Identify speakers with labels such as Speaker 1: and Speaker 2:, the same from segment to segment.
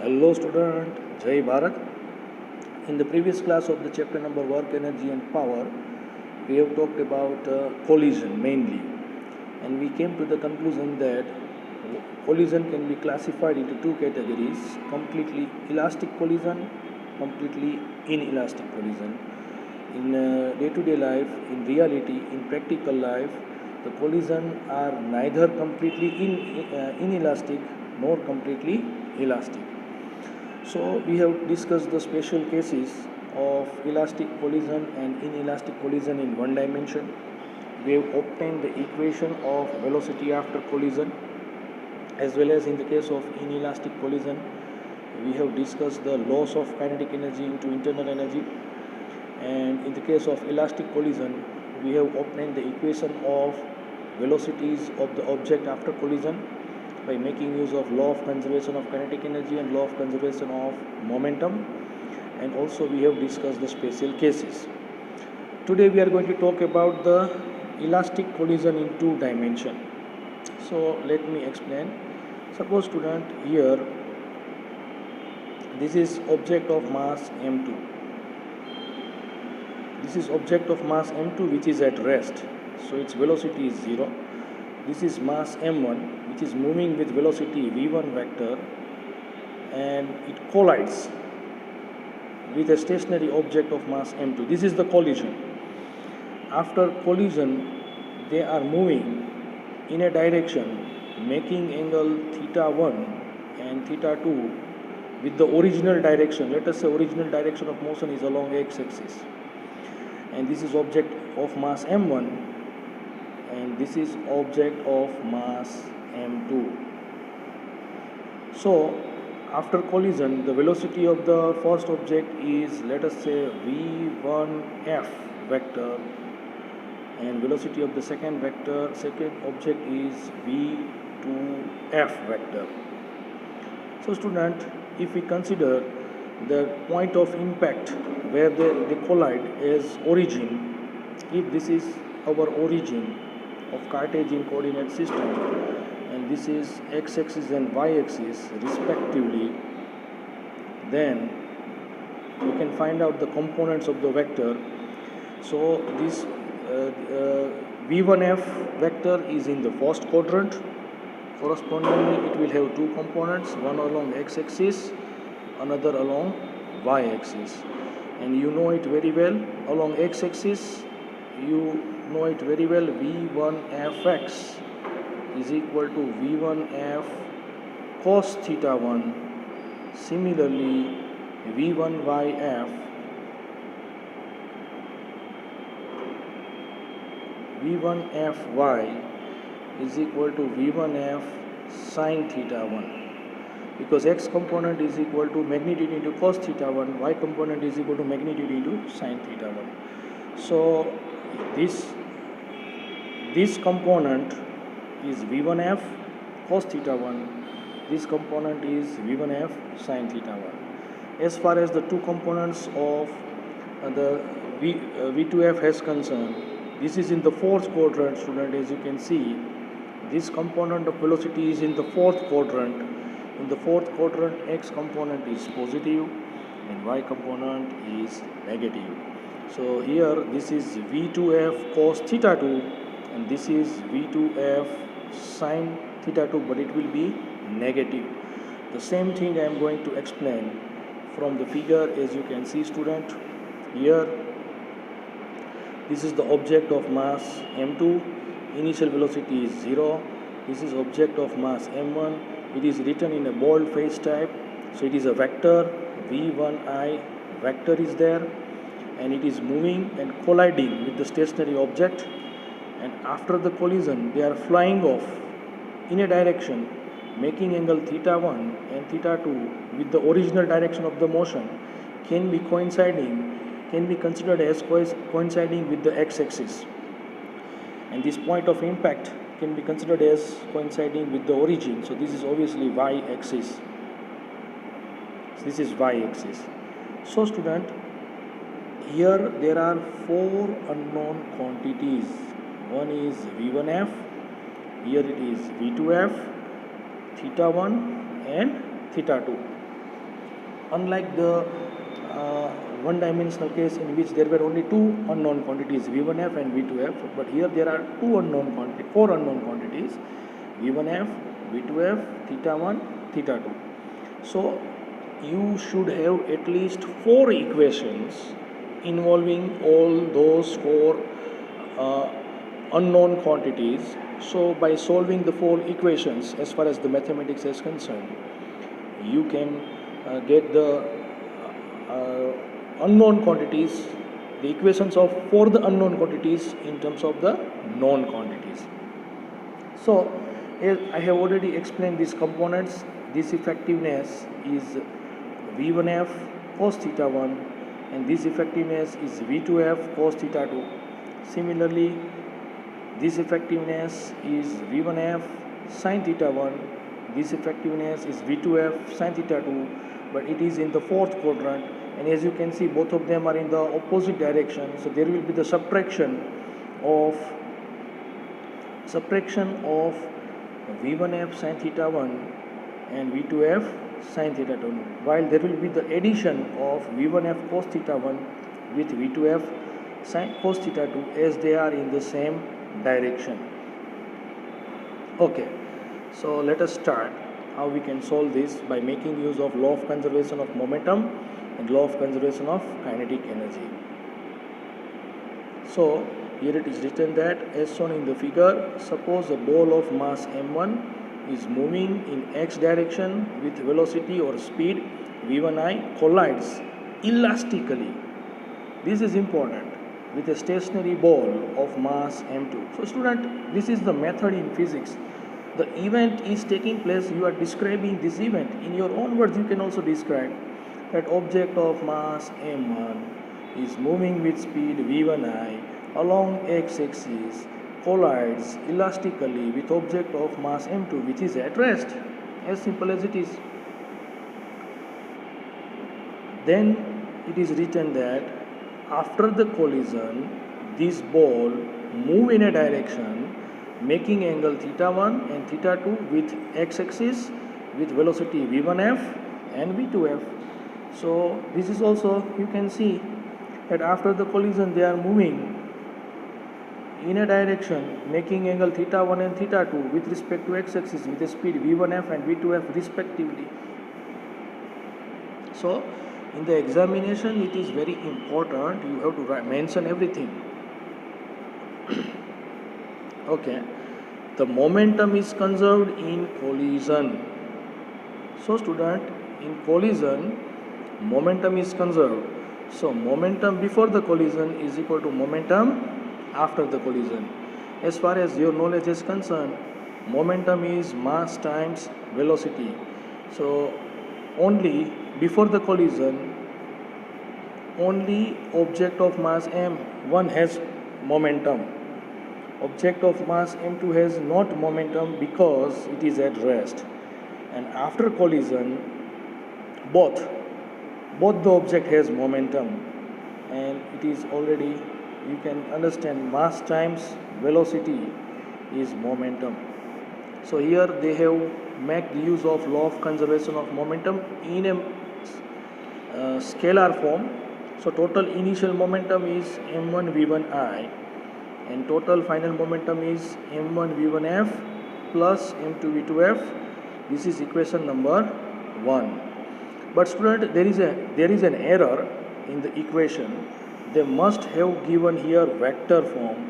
Speaker 1: Hello student, Jai Bharat. In the previous class of the chapter number Work, Energy and Power, we have talked about collision mainly, and we came to the conclusion that collision can be classified into two categories: completely elastic collision, completely inelastic collision. In day-to-day life, in reality, in practical life, the collision are neither completely inelastic nor completely elastic. So we have discussed the special cases of elastic collision and inelastic collision in one dimension. We have obtained the equation of velocity after collision, as well as in the case of inelastic collision, we have discussed the loss of kinetic energy into internal energy. And in the case of elastic collision, we have obtained the equation of velocities of the object after collision by making use of law of conservation of kinetic energy and law of conservation of momentum. And also we have discussed the special cases. Today we are going to talk about the elastic collision in two dimension. So let me explain. Suppose student, here this is object of mass m2. This is object of mass m2 which is at rest, so its velocity is 0. This is mass m1 which is moving with velocity v1 vector, and it collides with a stationary object of mass m2. This is the collision. After collision, they are moving in a direction making angle theta 1 and theta 2 with the original direction. Let us say original direction of motion is along x-axis, and this is object of mass m1 and this is object of mass m2. So after collision, the velocity of the first object is, let us say, v1f vector, and velocity of the second object is v2f vector. So student, if we consider the point of impact where they collide as origin, if this is our origin of Cartesian coordinate system and this is x-axis and y-axis respectively, then we can find out the components of the vector. So this v1f vector is in the first quadrant. Correspondingly, it will have two components, one along x-axis, another along y-axis. And you know it very well, along x-axis, you know it very well, v1fx is equal to v1f cos theta 1. Similarly, v1fy is equal to v1f sin theta 1, because x component is equal to magnitude into cos theta 1, y component is equal to magnitude into sin theta 1. So this component is v1f cos theta 1, this component is v1f sin theta 1. As far as the two components of the v2f is concerned, this is in the fourth quadrant, student. As you can see, this component of velocity is in the fourth quadrant. In the fourth quadrant, x component is positive and y component is negative. So here this is v2f cos theta 2 and this is v2f sin theta 2, but it will be negative. The same thing I am going to explain from the figure. As you can see, student, here this is the object of mass m2, initial velocity is 0. This is object of mass m1. It is written in a bold face type, so it is a vector, v1I vector is there, and it is moving and colliding with the stationary object, and after the collision they are flying off in a direction making angle theta 1 and theta 2 with the original direction of the motion can be considered as coinciding with the x-axis, and this point of impact can be considered as coinciding with the origin. So this is obviously y-axis. This is y-axis. So student, here there are four unknown quantities. One is v1f, here it is v2f, theta 1 and theta 2. unlike the one-dimensional case in which there were only two unknown quantities, V1f and V2f, but here there are four unknown quantities, V1f, V2f, theta 1, theta 2. So you should have at least four equations involving all those four unknown quantities. So by solving the four equations, as far as the mathematics is concerned, you can get the unknown quantities, the equations for the unknown quantities in terms of the known quantities. So as I have already explained these components, this effectiveness is V1f cos theta 1 and this effectiveness is V2f cos theta 2. Similarly, this effectiveness is V1f sin theta 1, this effectiveness is V2f sin theta 2, but it is in the fourth quadrant, and as you can see both of them are in the opposite direction, so there will be the subtraction of V1f sin theta 1 and V2f sin theta 2, while there will be the addition of V1f cos theta 1 with V2f sin cos theta 2 as they are in the same direction. Okay, so let us start how we can solve this by making use of law of conservation of momentum and law of conservation of kinetic energy. So here it is written that as shown in the figure, suppose a ball of mass m1 is moving in x direction with velocity or speed v1I collides elastically. This is important, with a stationary ball of mass m2. So student, this is the method in physics. The event is taking place, you are describing this event. In your own words you can also describe that object of mass m1 is moving with speed v1I along x-axis, collides elastically with object of mass m2 which is at rest. As simple as it is. Then it is written that after the collision, this ball move in a direction making angle theta 1 and theta 2 with x-axis with velocity v1f and v2f. So this is also, you can see that after the collision they are moving in a direction making angle theta 1 and theta 2 with respect to x-axis with a speed v1f and v2f respectively. So in the examination it is very important, you have to mention everything. Okay, the momentum is conserved in collision. So student, in collision momentum is conserved. So momentum before the collision is equal to momentum after the collision. As far as your knowledge is concerned, momentum is mass times velocity. So only before the collision, only object of mass m1 has momentum. Object of mass m2 has not momentum because it is at rest. And after collision, both the object has momentum, and it is already, you can understand, mass times velocity is momentum. So here they have made use of law of conservation of momentum in a scalar form. So total initial momentum is m1 v1I and total final momentum is m1 v1f plus m2 v2f. This is equation number 1. But student, there is an error in the equation. They must have given here vector form.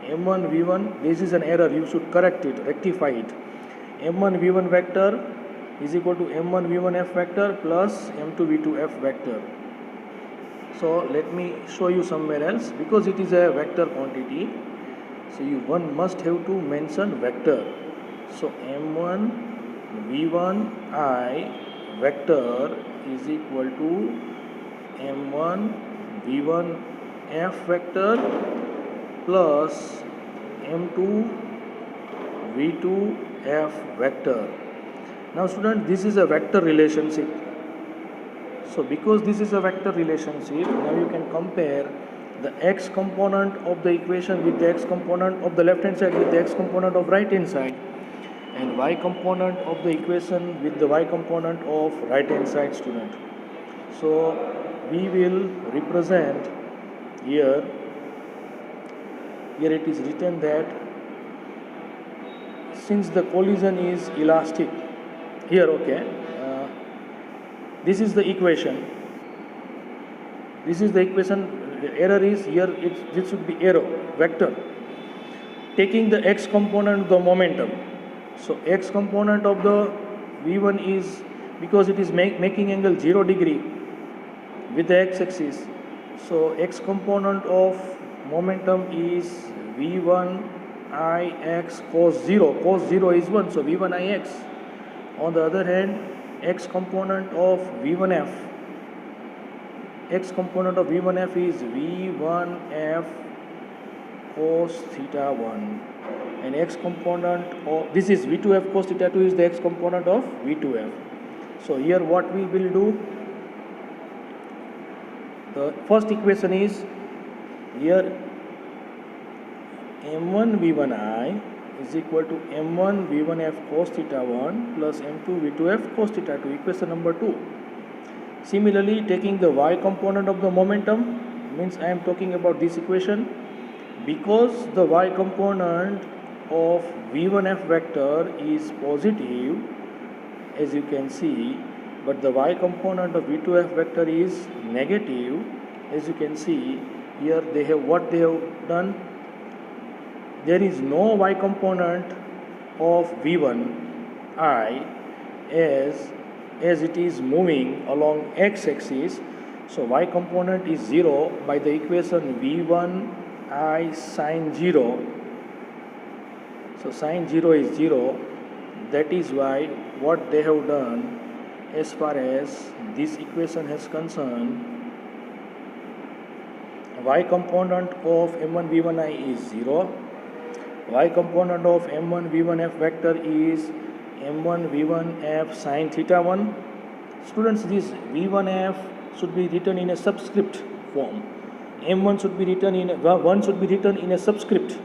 Speaker 1: m1 v1, this is an error, you should correct it, rectify it. m1 v1 vector is equal to m1 v1f vector plus m2 v2f vector. So let me show you somewhere else, because it is a vector quantity, so one must have to mention vector. So m1 v1I vector is equal to m1 v1f vector plus m2 v2f vector. Now student, this is a vector relationship. So because this is a vector relationship, now you can compare the x component of the equation with the x component of the left hand side with the x component of right hand side. and y component of the equation with the y component of right hand side, student. So we will represent here it is written that since the collision is elastic here, okay, this is the equation. The error is here, this should be arrow vector taking the x component of the momentum. So x component of the v1 is, because it is making angle 0 degree with the x-axis, so x component of momentum is v1 I x cos 0. Cos 0 is 1, so v1 I x. On the other hand, x component of v1f, x component of v1f is v1f cos theta 1, and x component of this is v2f cos theta 2 is the x component of v2f. So here what we will do, the first equation is here m1 v1i is equal to m1 v1f cos theta 1 plus m2 v2f cos theta 2, equation number 2. Similarly, taking the y component of the momentum, means I am talking about this equation, because the y component of v1f vector is positive, as you can see, but the y component of v2f vector is negative, as you can see here. They have what they have done, there is no y component of v1i as it is moving along x-axis, so y component is 0 by the equation v1i sine 0. So sine 0 is 0. That is why what they have done as far as this equation is concerned, y component of m1 v1i is 0. Y component of m1 v1f vector is m1 v1f sine theta 1. Students, this v1f should be written in a subscript form. M1 should be written in a subscript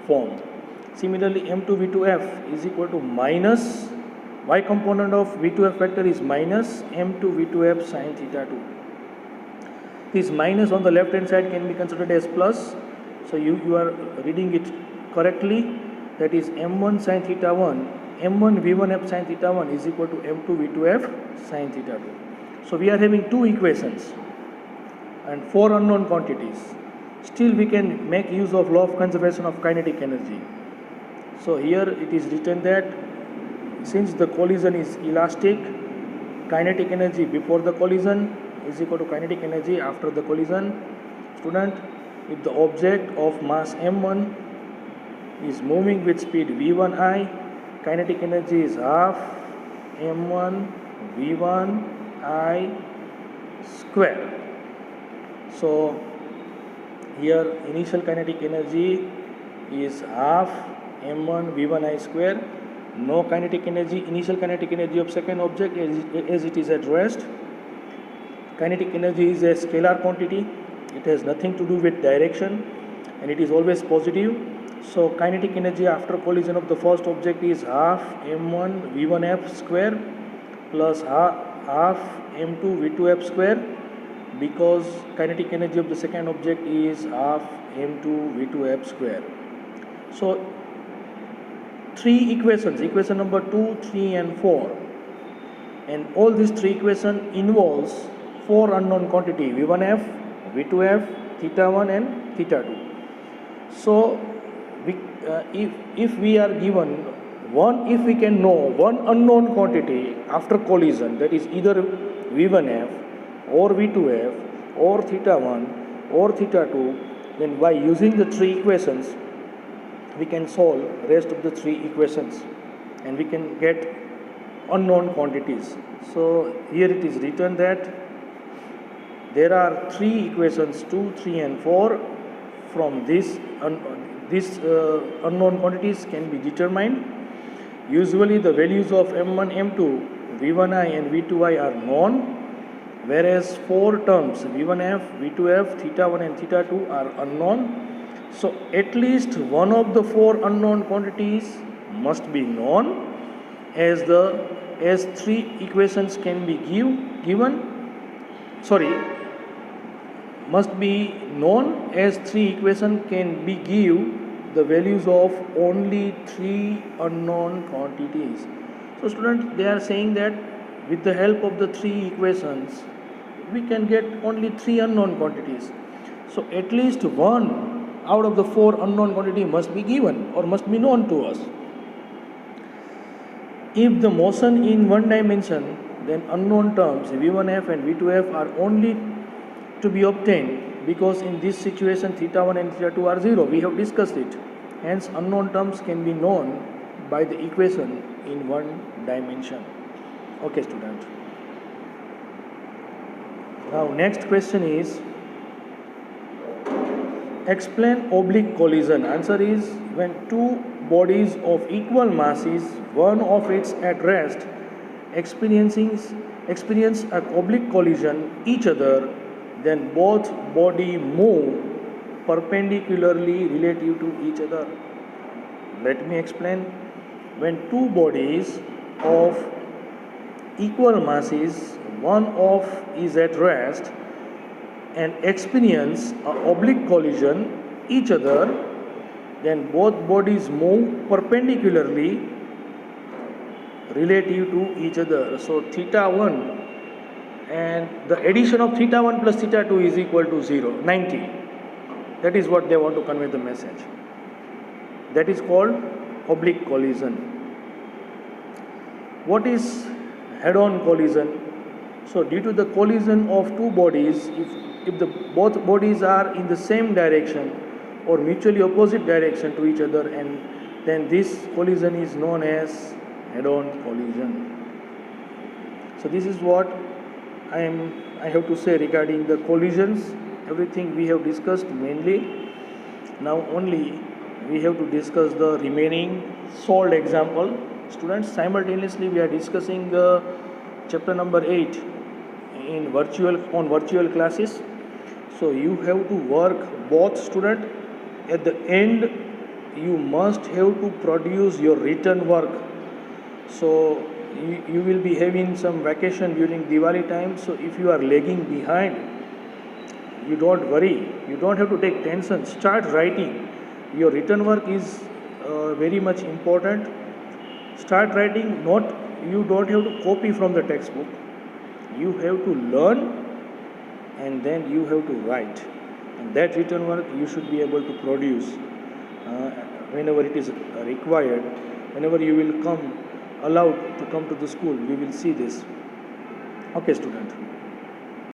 Speaker 1: form. Similarly, m2 v2f is equal to minus, y component of v2f vector is minus m2 v2f sine theta 2. This minus on the left hand side can be considered as plus, so you are reading it correctly. That is m1 sine theta 1, m1 v1f sine theta 1 is equal to m2 v2f sine theta 2. So we are having two equations and four unknown quantities. Still we can make use of law of conservation of kinetic energy. So here it is written that since the collision is elastic, kinetic energy before the collision is equal to kinetic energy after the collision. Student, if the object of mass m1 is moving with speed v1i, kinetic energy is half m1 v1i square. So here initial kinetic energy is half m1 v1i square. No kinetic energy, initial kinetic energy of second object as it is at rest. Kinetic energy is a scalar quantity. It has nothing to do with direction and it is always positive. So kinetic energy after collision of the first object is half m1 v1f square plus half m2 v2f square, because kinetic energy of the second object is half m2 v2f square. So three equations, equation number 2, 3 and 4, and all these three equations involves four unknown quantity v1f, v2f, theta 1 and theta 2. So if we are given if we can know one unknown quantity after collision, that is either v1f or v2f or theta 1 or theta 2, then by using the three equations we can solve rest of the three equations and we can get unknown quantities. So here it is written that there are three equations 2, 3 and 4. From this unknown quantities can be determined. Usually the values of m1, m2, v1i and v2i are known, whereas four terms v1f, v2f, theta 1 and theta 2 are unknown. So at least one of the four unknown quantities must be known as the as three equations can be given, sorry, must be known as three equation can be give the values of only three unknown quantities. So students, they are saying that with the help of the three equations we can get only three unknown quantities. So at least one out of the four unknown quantity must be given or must be known to us. If the motion in one dimension, then unknown terms v1f and v2f are only to be obtained, because in this situation theta 1 and theta 2 are 0. We have discussed it. Hence unknown terms can be known by the equation in one dimension. Okay student. Now next question is, explain oblique collision. Answer is, when two bodies of equal masses, one of its at rest, experience an oblique collision each other, then both body move perpendicularly relative to each other. Let me explain. When two bodies of equal masses, one of is at rest and experience an oblique collision each other, then both bodies move perpendicularly relative to each other. So theta 1 and the addition of theta 1 plus theta 2 is equal to 0, 90. That is what they want to convey the message. That is called oblique collision. What is head-on collision? So due to the collision of two bodies, if the both bodies are in the same direction or mutually opposite direction to each other, and then this collision is known as head-on collision. So this is what I have to say regarding the collisions. Everything we have discussed mainly. Now only we have to discuss the remaining solved example. Students, simultaneously we are discussing the chapter number 8 in virtual classes. So you have to work both. Student, at the end you must have to produce your written work. So you will be having some vacation during Diwali time. So if you are lagging behind, you don't worry, you don't have to take tension. Start writing. Your written work is very much important. Start writing. You don't have to copy from the textbook. You have to learn and then you have to write. And that written work you should be able to produce whenever it is required. Whenever you will come allowed to come to the school, we will see this. Okay student.